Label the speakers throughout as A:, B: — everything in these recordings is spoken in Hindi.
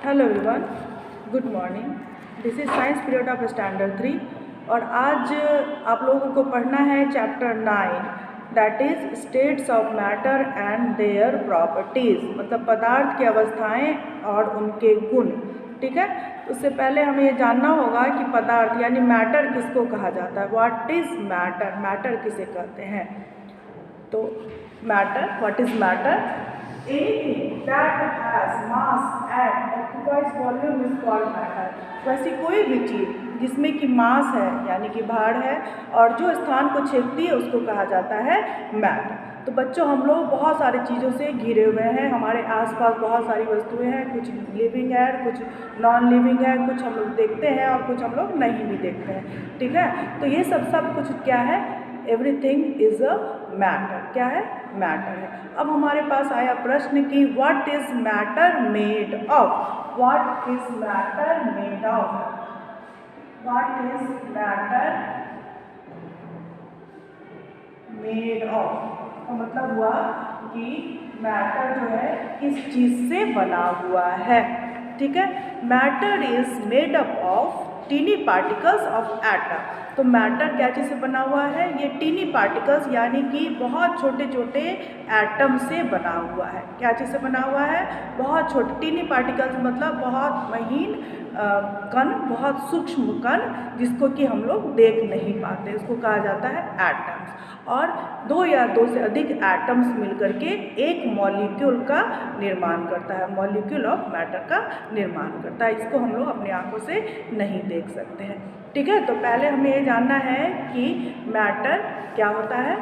A: Hello everyone, good morning. This is science period of standard 3 और आज आप लोगों को पढ़ना है chapter 9 that is states of matter and their properties, मतलब पदार्थ की अवस्थाएं और उनके गुण। ठीक है, उससे पहले हमें ये जानना होगा कि पदार्थ यानी मैटर किसको कहा जाता है। व्हाट इज़ मैटर, मैटर किसे कहते हैं। तो matter, what is matter? Anything that has mass and occupies volume is called matter। वैसी कोई भी चीज़ जिसमें कि मास है यानी कि भार है और जो स्थान को छेदती है उसको कहा जाता है मैटर। तो बच्चों, हम लोग बहुत सारी चीज़ों से घिरे हुए हैं, हमारे आसपास बहुत सारी वस्तुएं हैं, कुछ लिविंग है, कुछ नॉन लिविंग है, कुछ हम लोग देखते हैं और कुछ हम लोग नहीं भी देखते हैं। ठीक है, तो ये सब कुछ क्या है? Everything is a matter. क्या है? मैटर है। अब हमारे पास आया प्रश्न कि what is matter made of. What is matter made of? What is matter made of का मतलब हुआ कि मैटर जो है किस चीज से बना हुआ है। ठीक है, matter is made up of tiny particles of atom. तो मैटर क्या चीज़ से बना हुआ है? ये टीनी पार्टिकल्स यानी कि बहुत छोटे छोटे एटम से बना हुआ है। क्या चीज़ से बना हुआ है? बहुत छोटे टीनी पार्टिकल्स, मतलब बहुत महीन कण, बहुत सूक्ष्म कण जिसको कि हम लोग देख नहीं पाते, उसको कहा जाता है एटम्स। और दो या दो से अधिक एटम्स मिलकर के एक मॉलिक्यूल का निर्माण करता है, मॉलिक्यूल ऑफ मैटर का निर्माण करता है। इसको हम लोग अपनी आंखों से नहीं देख सकते हैं। ठीक है, तो पहले हमें ये जानना है कि मैटर क्या होता है।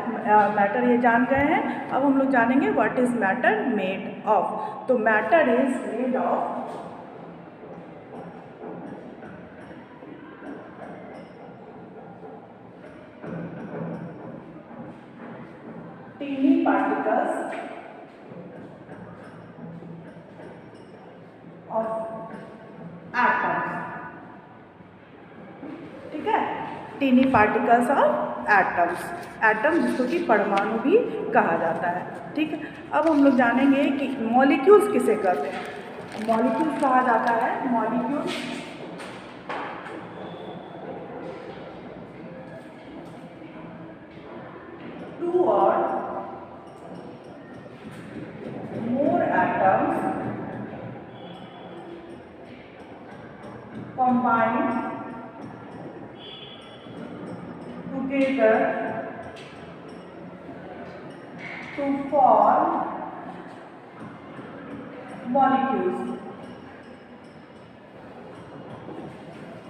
A: मैटर ये जान गए हैं, अब हम लोग जानेंगे what is matter made of. तो matter is made of teeny particles of atoms। ठीक है, teeny particles of atoms, atom जिसको कि परमाणु भी कहा जाता है। ठीक है, अब हम लोग जानेंगे कि मॉलिक्यूल्स किसे कहते हैं। मॉलिक्यूल्स कहा जाता है, मॉलिक्यूल्स टू और more atoms combined together to form molecules।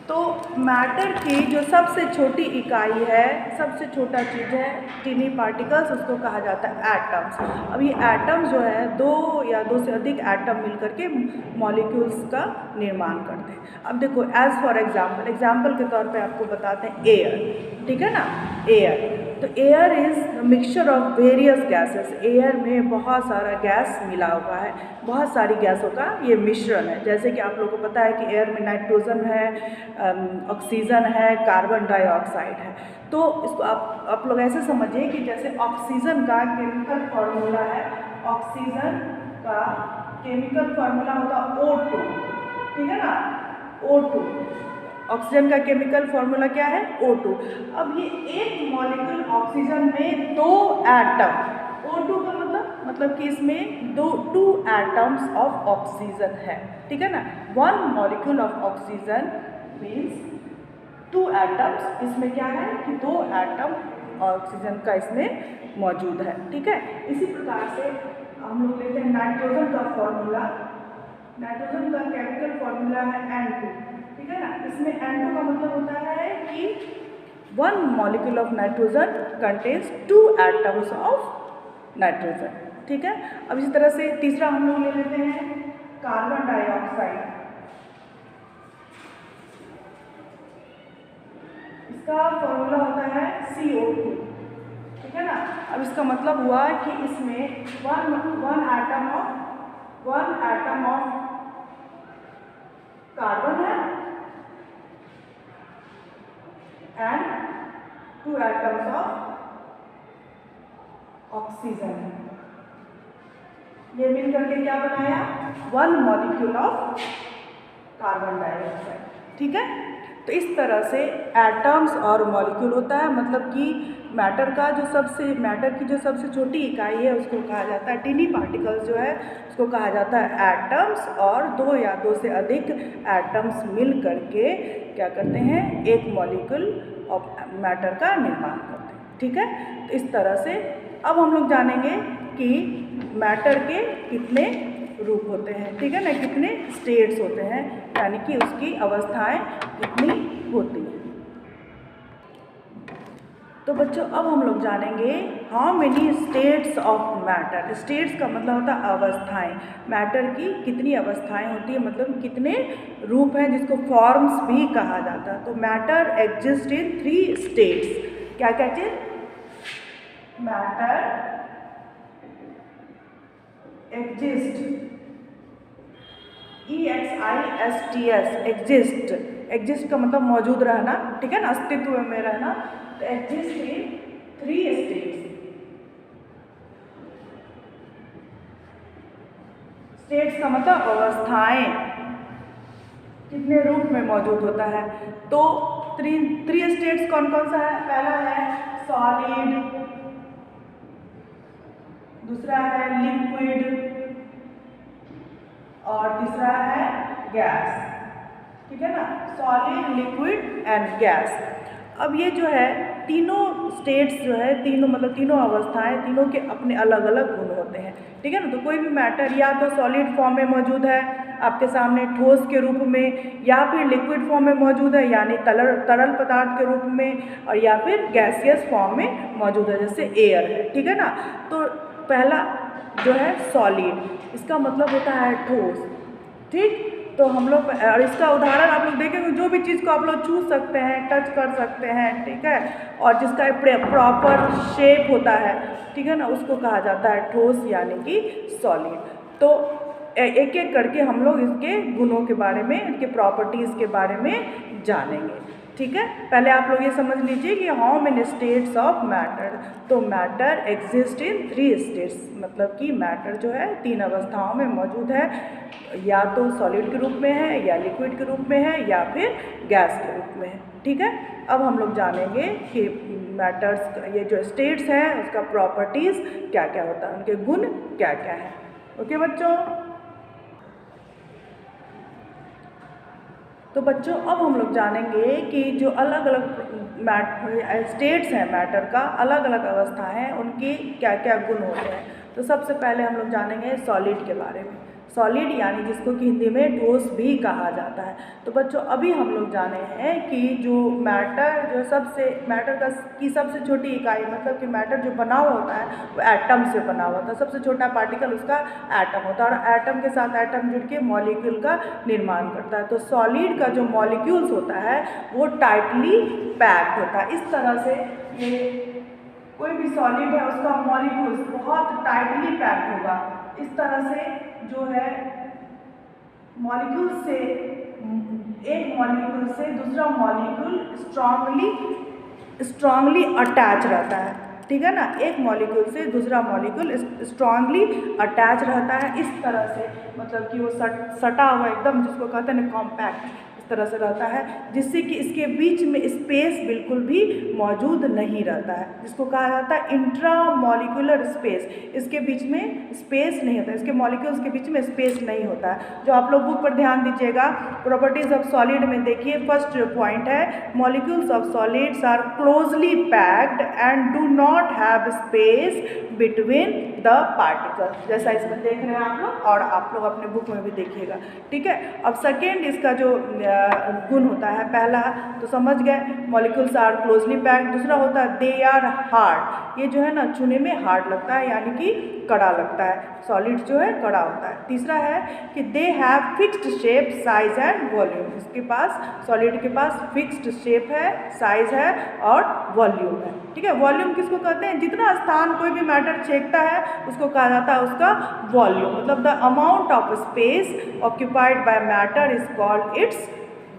A: तो मैटर की जो सबसे छोटी इकाई है, सबसे छोटा चीज़ है टीनी पार्टिकल्स, उसको कहा जाता है एटम्स। अब ये एटम्स जो है दो या दो से अधिक एटम मिलकर के मॉलिक्यूल्स का निर्माण करते हैं। अब देखो, एज फॉर एग्जाम्पल के तौर पे आपको बताते हैं एयर। ठीक है ना, एयर। तो air is mixture of various gases. Air में बहुत सारा गैस मिला हुआ है, बहुत सारी गैसों का ये मिश्रण है। जैसे कि आप लोगों को पता है कि एयर में नाइट्रोजन है, ऑक्सीजन है, कार्बन डाइऑक्साइड है। तो इसको आप लोग ऐसे समझिए कि जैसे ऑक्सीजन का केमिकल फॉर्मूला है, ऑक्सीजन का केमिकल फॉर्मूला होता O2। ठीक है ना, O2। ऑक्सीजन का केमिकल फॉर्मूला क्या है? O2। अब ये एक मॉलिक्यूल ऑक्सीजन में दो एटम, O2 का मतलब कि इसमें टू एटम्स ऑफ ऑक्सीजन है। ठीक है ना, one molecule of oxygen means two atoms. इसमें क्या है कि दो एटम ऑक्सीजन का इसमें मौजूद है। ठीक है, इसी प्रकार से हम लोग लेते हैं नाइट्रोजन का फॉर्मूला। नाइट्रोजन का केमिकल फॉर्मूला है N2। ठीक है ना, इसमें N2 का मतलब होता है कि one molecule of nitrogen contains two atoms of nitrogen. ठीक है, अब इसी तरह से तीसरा हम लोग ले लेते हैं कार्बन डाइऑक्साइड। इसका फॉर्मूला होता है CO2। ठीक है ना, अब इसका मतलब हुआ कि इसमें वन एटम ऑफ कार्बन है and two atoms of oxygen है। ये मिल करके क्या बनाया? One molecule of carbon dioxide. ठीक है, तो इस तरह से एटम्स और मॉलिक्यूल होता है, मतलब कि मैटर की जो सबसे छोटी इकाई है उसको कहा जाता है, टिनी पार्टिकल्स जो है उसको कहा जाता है एटम्स, और दो या दो से अधिक एटम्स मिल करके क्या करते हैं, एक मॉलिक्यूल ऑफ मैटर का निर्माण करते हैं। ठीक है, तो इस तरह से अब हम लोग जानेंगे कि मैटर के कितने रूप होते हैं। ठीक है ना, कितने स्टेट्स होते हैं, यानी कि उसकी अवस्थाएं कितनी होती हैं। तो बच्चों अब हम लोग जानेंगे how many states of matter. States का मतलब होता है अवस्थाएं। मैटर की कितनी अवस्थाएं होती है, मतलब कितने रूप हैं, जिसको फॉर्म्स भी कहा जाता है। तो मैटर एग्जिस्ट इन 3 स्टेट्स। क्या क्या चीज? Matter exist, EXISTS, exist. Exist का मतलब मौजूद रहना, ठीक है ना, अस्तित्व में रहना। तो एग्जिस्ट इन 3 स्टेट्स। स्टेट्स का मतलब अवस्थाएं, कितने रूप में मौजूद होता है। तो 3 स्टेट्स कौन कौन सा है? पहला है सॉलिड, दूसरा है लिक्विड, और तीसरा है गैस। ठीक है ना, सॉलिड, लिक्विड एंड गैस। अब ये जो है तीनों स्टेट्स जो है, तीनों अवस्थाएं, तीनों के अपने अलग अलग गुण होते हैं। ठीक है ना, तो कोई भी मैटर या तो सॉलिड फॉर्म में मौजूद है आपके सामने ठोस के रूप में, या फिर लिक्विड फॉर्म में मौजूद है यानी तरल पदार्थ के रूप में, और या फिर गैसियस फॉर्म में मौजूद है जैसे एयर है। ठीक है ना, तो पहला जो है सॉलिड, इसका मतलब होता है ठोस। ठीक, तो हम लोग, और इसका उदाहरण आप लोग देखेंगे, जो भी चीज़ को आप लोग छू सकते हैं, टच कर सकते हैं, ठीक है, और जिसका प्रॉपर शेप होता है, ठीक है ना, उसको कहा जाता है ठोस यानी कि सॉलिड। तो एक एक करके हम लोग इसके गुणों के बारे में, इनके प्रॉपर्टीज़ के बारे में जानेंगे। ठीक है, पहले आप लोग ये समझ लीजिए कि how many states of matter. तो मैटर एग्जिस्ट इन 3 स्टेट्स, मतलब कि मैटर जो है 3 अवस्थाओं में मौजूद है, या तो सॉलिड के रूप में है, या लिक्विड के रूप में है, या फिर गैस के रूप में है। ठीक है, अब हम लोग जानेंगे कि मैटर्स, ये जो स्टेट्स हैं उसका प्रॉपर्टीज़ क्या क्या होता है, उनके गुण क्या क्या हैं। ओके बच्चों, तो बच्चों अब हम लोग जानेंगे कि जो अलग अलग स्टेट्स हैं मैटर का, अलग अलग अवस्था हैं, उनकी क्या क्या गुण होते हैं। तो सबसे पहले हम लोग जानेंगे सॉलिड के बारे में। सॉलिड यानी जिसको कि हिंदी में ठोस भी कहा जाता है। तो बच्चों अभी हम लोग जाने हैं कि जो मैटर की सबसे छोटी इकाई, मतलब कि मैटर जो बना हुआ होता है वो एटम से बना हुआ होता है। सबसे छोटा पार्टिकल उसका एटम होता है, और एटम के साथ एटम जुड़ के मॉलिक्यूल का निर्माण करता है। तो सॉलिड का जो मॉलिक्यूल्स होता है वो टाइटली पैक्ड होता है। इस तरह से ये कोई भी सॉलिड है उसका मॉलिक्यूल्स बहुत टाइटली पैक्ड होगा। इस तरह से जो है मॉलिक्यूल से, एक मॉलिक्यूल से दूसरा मॉलिक्यूल स्ट्रांगली अटैच रहता है। ठीक है ना, एक मॉलिक्यूल से दूसरा मॉलिक्यूल स्ट्रांगली अटैच रहता है। इस तरह से मतलब कि वो सटा हुआ एकदम, जिसको कहते हैं कॉम्पैक्ट, इस तरह से रहता है, जिससे कि इसके बीच में स्पेस बिल्कुल भी मौजूद नहीं रहता है, जिसको कहा जाता है इंट्रामॉलिक्यूलर स्पेस। इसके बीच में स्पेस नहीं होता, इसके मॉलिक्यूल्स के बीच में स्पेस नहीं होता है। जो आप लोग बुक पर ध्यान दीजिएगा, प्रॉपर्टीज ऑफ सॉलिड में देखिए, फर्स्ट पॉइंट है molecules of solids are closely packed and do not have space between the particles. जैसा इसमें देख रहे हैं आप लोग, और आप लोग अपने बुक में भी देखिएगा। ठीक है, अब सेकेंड इसका जो गुण होता है, पहला तो समझ गए मॉलिक्यूल्स आर क्लोजली पैक्ड, दूसरा होता है दे आर हार्ड। ये जो है ना छूने में हार्ड लगता है, यानी कि कड़ा लगता है, सॉलिड जो है कड़ा होता है। तीसरा है कि they have fixed shape, size and volume. इसके पास, सॉलिड के पास फिक्स्ड शेप है, साइज है और वॉल्यूम है। ठीक है, वॉल्यूम किसको कहते हैं? जितना स्थान कोई भी मैटर छेकता है उसको कहा जाता है उसका वॉल्यूम, मतलब the amount of space occupied by matter is called its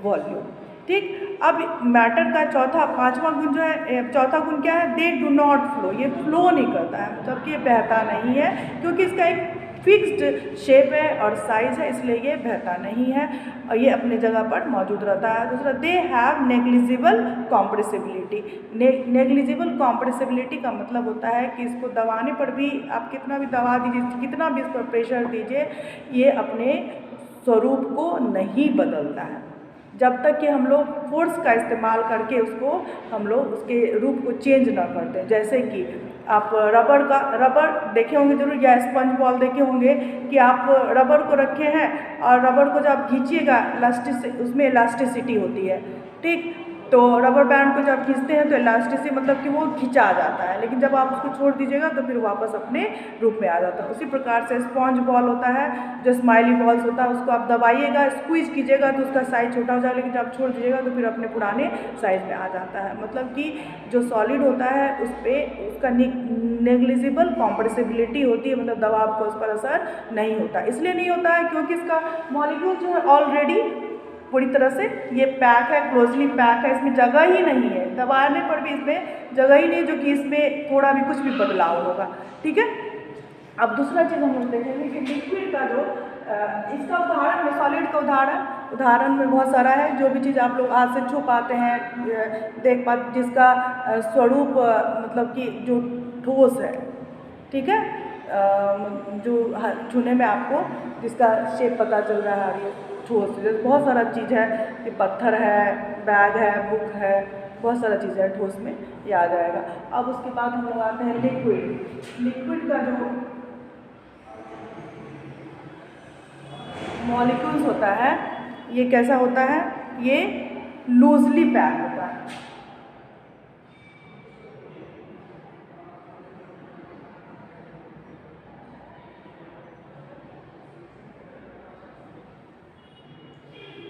A: volume. ठीक, अब मैटर का पांचवा गुण जो है, चौथा गुण क्या है? They do not flow. ये फ्लो नहीं करता है, मतलब कि ये बहता नहीं है, क्योंकि इसका एक फिक्स्ड शेप है और साइज़ है, इसलिए ये बहता नहीं है और ये अपने जगह पर मौजूद रहता है। दूसरा, they have negligible compressibility. Negligible compressibility का मतलब होता है कि इसको दबाने पर भी आप कितना भी दबा दीजिए, कितना भी इस पर प्रेशर दीजिए, ये अपने स्वरूप को नहीं बदलता है जब तक कि हम लोग फोर्स का इस्तेमाल करके उसको हम लोग उसके रूप को चेंज ना करते हैं। जैसे कि आप रबर देखे होंगे जरूर, या स्पंज बॉल देखे होंगे कि आप रबर को रखे हैं और रबर को जब खींचिएगा उसमें इलास्टिसिटी होती है, ठीक। तो रबर बैंड को जब खींचते हैं तो इलास्टिसिटी मतलब कि वो खिंचा जाता है, लेकिन जब आप उसको छोड़ दीजिएगा तो फिर वापस अपने रूप में आ जाता है। उसी प्रकार से स्पॉन्ज बॉल होता है, जो स्माइली बॉल्स होता है, उसको आप दबाइएगा, स्क्वीज कीजिएगा तो उसका साइज छोटा हो जाएगा, लेकिन जब छोड़ दीजिएगा तो फिर अपने पुराने साइज में आ जाता है। मतलब कि जो सॉलिड होता है उस पर उसका नेग्लिजिबल कॉम्प्रेसिबिलिटी होती है, मतलब दबाव का उस पर असर नहीं होता। इसलिए नहीं होता है क्योंकि इसका मॉलिक्यूल जो है ऑलरेडी पूरी तरह से ये पैक है, क्लोजली पैक है, इसमें जगह ही नहीं है, दबाने पर भी इसमें जगह ही नहीं जो कि इसमें थोड़ा भी कुछ भी बदलाव होगा, ठीक है। अब दूसरा चीज़ हम लोग देखेंगे कि लिक्विड का जो इसका उदाहरण में सॉलिड का उदाहरण में बहुत सारा है। जो भी चीज़ आप लोग हाथ से छू पाते हैं, देख पाते, जिसका स्वरूप मतलब कि जो ठोस है, ठीक है, जो छूने में आपको जिसका शेप पता चल रहा है, ये ठोस, जैसे बहुत सारा चीज़ है कि पत्थर है, बैग है, बुक है, बहुत सारा चीज़ है ठोस में, ये आ जाएगा। अब उसके बाद हम लोग आते हैं लिक्विड का जो मॉलिक्यूल्स होता है, ये कैसा होता है, ये लूजली पैक होता है।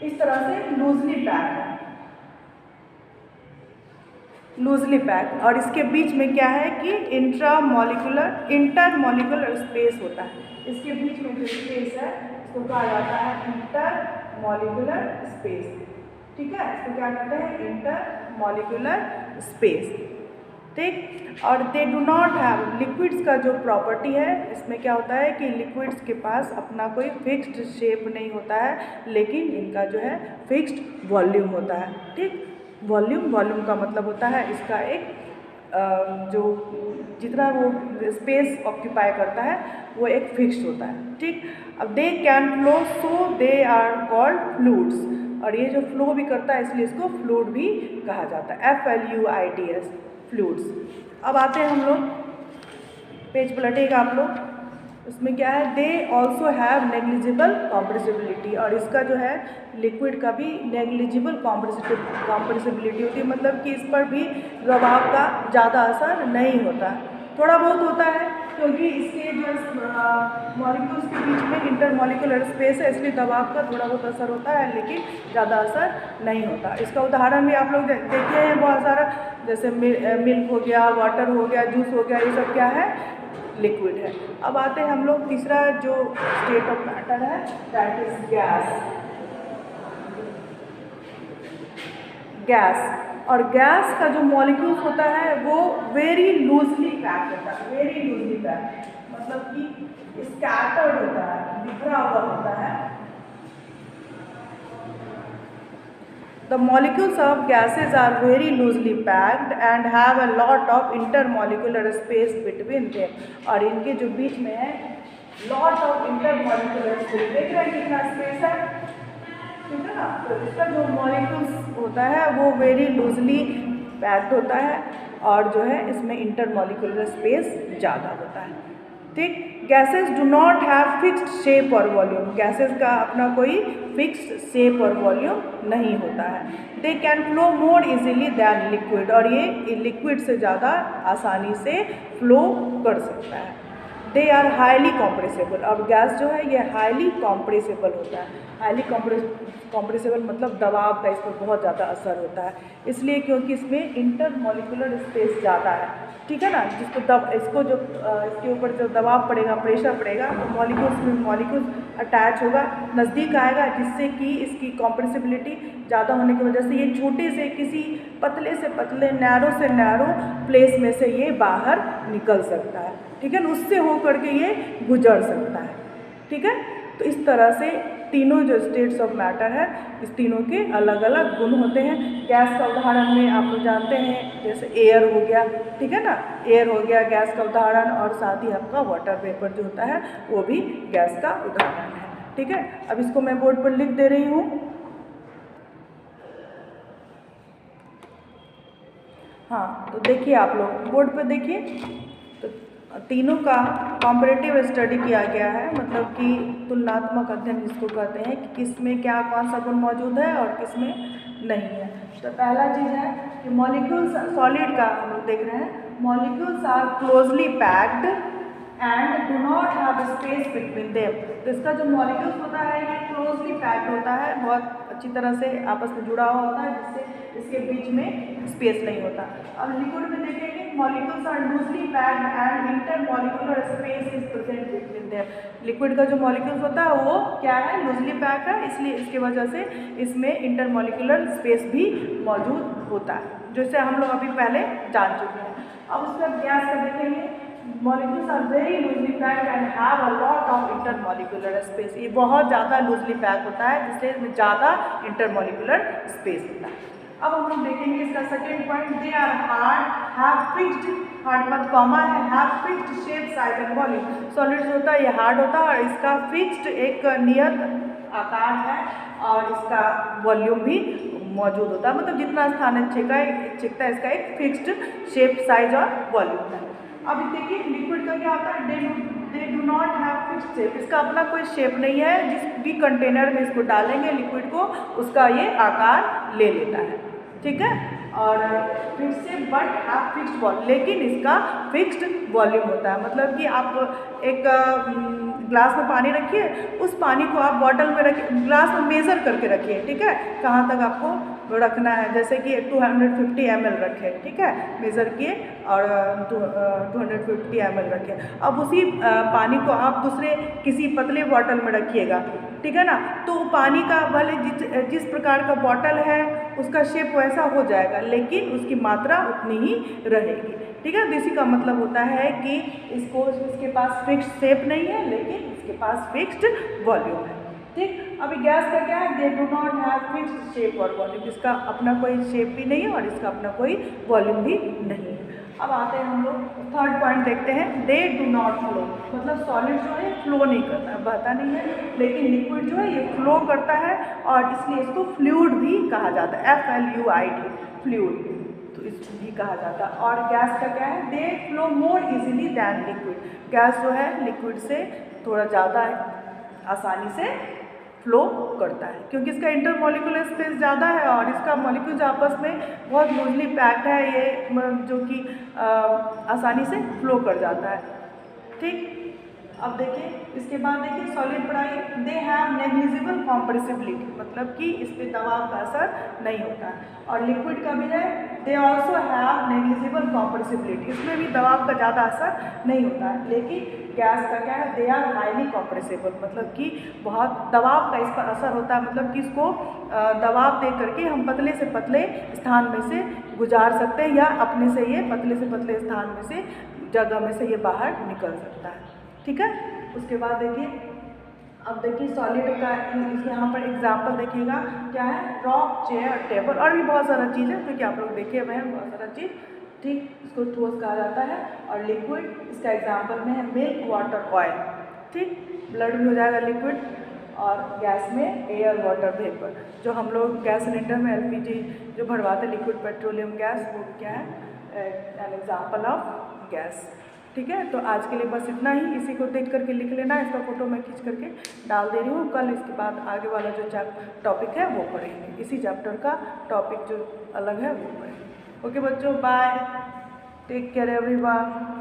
A: इस तरह से लूजली पैक है, लूजली पैक, और इसके बीच में क्या है कि इंटरमॉलिक्यूलर स्पेस होता है। इसके बीच में जो स्पेस है इसको कहा जाता है इंटरमॉलिक्यूलर स्पेस, ठीक है, इसको क्या कहते हैं, इंटरमॉलिक्यूलर स्पेस, ठीक। और they do not have, liquids का जो प्रॉपर्टी है इसमें क्या होता है कि लिक्विड्स के पास अपना कोई फिक्स्ड शेप नहीं होता है, लेकिन इनका जो है फिक्स्ड वॉल्यूम होता है, ठीक। वॉल्यूम का मतलब होता है इसका एक जो जितना वो स्पेस ऑक्यूपाई करता है वो एक फिक्स्ड होता है, ठीक। अब they can flow, so they are called fluids, और ये जो फ्लो भी करता है इसलिए इसको फ्लूइड भी कहा जाता है, FLUIDS, फ्लूइड्स। अब आते हैं हम लोग, पेज पलटेगा आप लोग, उसमें क्या है, they also have negligible compressibility, और इसका जो है लिक्विड का भी नेग्लिजिबल कॉम्प्रेसिबिलिटी होती है, मतलब कि इस पर भी दबाव का ज़्यादा असर नहीं होता, थोड़ा बहुत होता है क्योंकि इसके जो मॉलिक्यूल्स के बीच में इंटरमॉलिक्यूलर स्पेस है, इसलिए दबाव का थोड़ा बहुत असर होता है, लेकिन ज़्यादा असर नहीं होता। इसका उदाहरण भी आप लोग देखे हैं बहुत सारा, जैसे मिल्क हो गया, वाटर हो गया, जूस हो गया, ये सब क्या है, लिक्विड है। अब आते हैं हम लोग तीसरा जो स्टेट ऑफ मैटर है, दैट इज गैस। और गैस का जो मॉलिक्यूल्स होता है वो वेरी लूजली पैक होता है, वेरी लूजली पैक मतलब कि स्कैटर्ड होता है, बिखरा हुआ होता है। The molecules of gases are very loosely packed and have a lot of intermolecular space between them, और इनके जो बीच में है lot of intermolecular space, देख रहे हैं कितना स्पेस है, ठीक है ना। तो इसका जो मॉलिक्यूल्स होता है वो वेरी लूजली पैक्ड होता है और जो है इसमें इंटरमॉलिक्यूलर स्पेस ज़्यादा होता है, ठीक। Gases do not have fixed shape और वॉल्यूम, गैसेस का अपना कोई फिक्स्ड शेप और वॉल्यूम नहीं होता है। They can flow more easily than liquid, और ये लिक्विड से ज़्यादा आसानी से फ्लो कर सकता है। दे आर हाईली कॉम्प्रेसिबल, अब गैस जो है ये हाईली कॉम्प्रेसिबल होता है। हाईली कॉम्प्रेसिबल मतलब दबाव का इस पर बहुत ज़्यादा असर होता है, इसलिए क्योंकि इसमें इंटरमॉलिक्यूलर स्पेस ज़्यादा है, ठीक है ना। इसको जो इसके ऊपर जो दबाव पड़ेगा, प्रेशर पड़ेगा, तो मॉलिक्यूल्स अटैच होगा, नज़दीक आएगा, जिससे कि इसकी कॉम्प्रेसिबिलिटी ज़्यादा होने की वजह से ये छोटे से किसी पतले से पतले, नैरो से नैरो प्लेस में से ये बाहर निकल सकता है, ठीक है ना, उससे हो करके ये गुजर सकता है। ठीक है, तो इस तरह से तीनों जो स्टेट्स ऑफ मैटर है, इस तीनों के अलग अलग गुण होते हैं। गैस का उदाहरण में आप लोग जानते हैं, जैसे एयर हो गया, ठीक है ना, एयर हो गया गैस का उदाहरण, और साथ ही आपका वाटर वेपर जो होता है वो भी गैस का उदाहरण है। ठीक है, अब इसको मैं बोर्ड पर लिख दे रही हूँ। हाँ, तो देखिए आप लोग बोर्ड पर देखिए, तो तीनों का कॉम्परेटिव स्टडी किया गया है, मतलब कि तुलनात्मक अध्ययन जिसको कहते हैं कि किस में क्या कौन सा गुण मौजूद है और किस में नहीं है। तो पहला चीज़ है कि मॉलिक्यूल्स, सॉलिड का हम लोग देख रहे हैं, molecules are closely packed and do not have space between them. तो इसका जो मॉलिक्यूल्स होता है ये क्लोजली पैक्ड होता है, बहुत अच्छी तरह से आपस में जुड़ा हुआ होता है, जिससे इसके बीच में स्पेस नहीं होता। अब लिक्विड में देखेंगे, molecules are loosely packed and intermolecular space is present between them. Liquid का जो मॉलिक्यूल्स होता है वो क्या है, लूजली पैक है, इसलिए इसकी वजह से इसमें इंटरमॉलिक्यूलर स्पेस भी मौजूद होता है, जिसे हम लोग अभी पहले जान चुके हैं। अब उसका गैस का देखेंगे, molecules are very loosely packed and have a lot of intermolecular space. ये बहुत ज़्यादा लूजली पैक होता है, जिससे इसमें ज़्यादा इंटरमॉलिक्यूलर स्पेस होता है। अब हम लोग देखेंगे इसका second point, they are hard, have fixed, hard मत कॉमा है, have fixed shape size and volume. Solids होता है ये हार्ड होता है और इसका फिक्स्ड एक नियत आकार है और इसका वॉल्यूम भी मौजूद होता है, मतलब जितना स्थान छिकता है इसका एक फिक्स्ड शेप साइज और वॉल्यूम है। अब देखिए लिक्विड का क्या होता है, they do not have fixed shape, इसका अपना कोई शेप नहीं है, जिस भी कंटेनर में इसको डालेंगे लिक्विड को उसका ये आकार ले लेता है। ठीक है, और fixed shape but have fixed volume, लेकिन इसका फिक्स्ड वॉल्यूम होता है, मतलब कि आप एक ग्लास में पानी रखिए, उस पानी को आप बॉटल में रखिए, ग्लास में मेज़र करके रखिए। ठीक है, कहाँ तक आपको रखना है, जैसे कि 250 ml रखें, ठीक है, मेज़र किए और 250 ml रखें। अब उसी पानी को आप दूसरे किसी पतले बॉटल में रखिएगा, ठीक है ना, तो पानी का भले जिस प्रकार का बॉटल है उसका शेप वैसा हो जाएगा, लेकिन उसकी मात्रा उतनी ही रहेगी। ठीक है, तो इसी का मतलब होता है कि इसके पास फिक्स्ड शेप नहीं है, लेकिन इसके पास फिक्स्ड वॉल्यूम है। ठीक, अभी गैस का क्या है, they do not have fixed shape और वॉल्यूम, इसका अपना कोई शेप भी नहीं है और इसका अपना कोई वॉल्यूम भी नहीं है। अब आते हैं हम लोग थर्ड पॉइंट देखते हैं, दे डू नॉट फ्लो, मतलब सॉलिड जो है फ्लो नहीं करता, बहता नहीं है, लेकिन लिक्विड जो है ये फ्लो करता है और इसलिए इसको फ्लूइड भी कहा जाता है, FLUID, फ्लूइड, तो इसको भी कहा जाता है। और गैस का क्या है, they flow more easily than liquid, gas जो है लिक्विड से थोड़ा ज़्यादा आसानी से फ्लो करता है, क्योंकि इसका इंटरमॉलिक्यूलर स्पेस ज़्यादा है और इसका मॉलिक्यूल्स आपस में बहुत लूजली पैक्ड है, ये जो कि आसानी से फ्लो कर जाता है। ठीक, अब देखिए इसके बाद देखिए सॉलिड पढ़ाई, दे हैव नेग्लिजिबल कॉम्प्रेसिबिलिटी, मतलब कि इस पर दबाव का असर नहीं होता है। और लिक्विड का भी है, they also have negligible compressibility, इसमें भी दबाव का ज़्यादा असर नहीं होता है। लेकिन गैस का क्या है, दे आर हाईली कॉम्प्रेसिबल, मतलब कि बहुत दबाव का इस पर असर होता है, मतलब कि इसको दबाव दे करके हम पतले से पतले स्थान में से गुजार सकते हैं, या अपने से ये पतले से पतले स्थान में से जगह में से ये बाहर निकल सकता है। ठीक है, उसके बाद देखिए, अब देखिए सॉलिड का यहाँ पर एग्जाम्पल देखिएगा क्या है, रॉक, चेयर, टेबल और भी बहुत सारा चीज़ है, तो क्या आप लोग देखे हुए हैं बहुत सारा चीज़। ठीक, इसको ठोस कहा जाता है। और लिक्विड, इसका एग्जाम्पल में है मिल्क, वाटर, ऑयल। ठीक, ब्लड भी हो जाएगा लिक्विड, और गैस में एयर, वाटर, वेपर, जो हम लोग गैस सिलेंडर में LPG जो भरवाते हैं लिक्विड पेट्रोलियम गैस, वो क्या है, एन एग्जाम्पल ऑफ गैस। ठीक है, तो आज के लिए बस इतना ही, इसी को देख करके लिख लेना, इसका फोटो मैं खींच करके डाल दे रही हूँ। कल इसके बाद आगे वाला जो टॉपिक है वो पढ़ेंगे, इसी चैप्टर का टॉपिक जो अलग है वो पढ़ेंगे। ओके बच्चों, बाय, टेक केयर एवरीवन।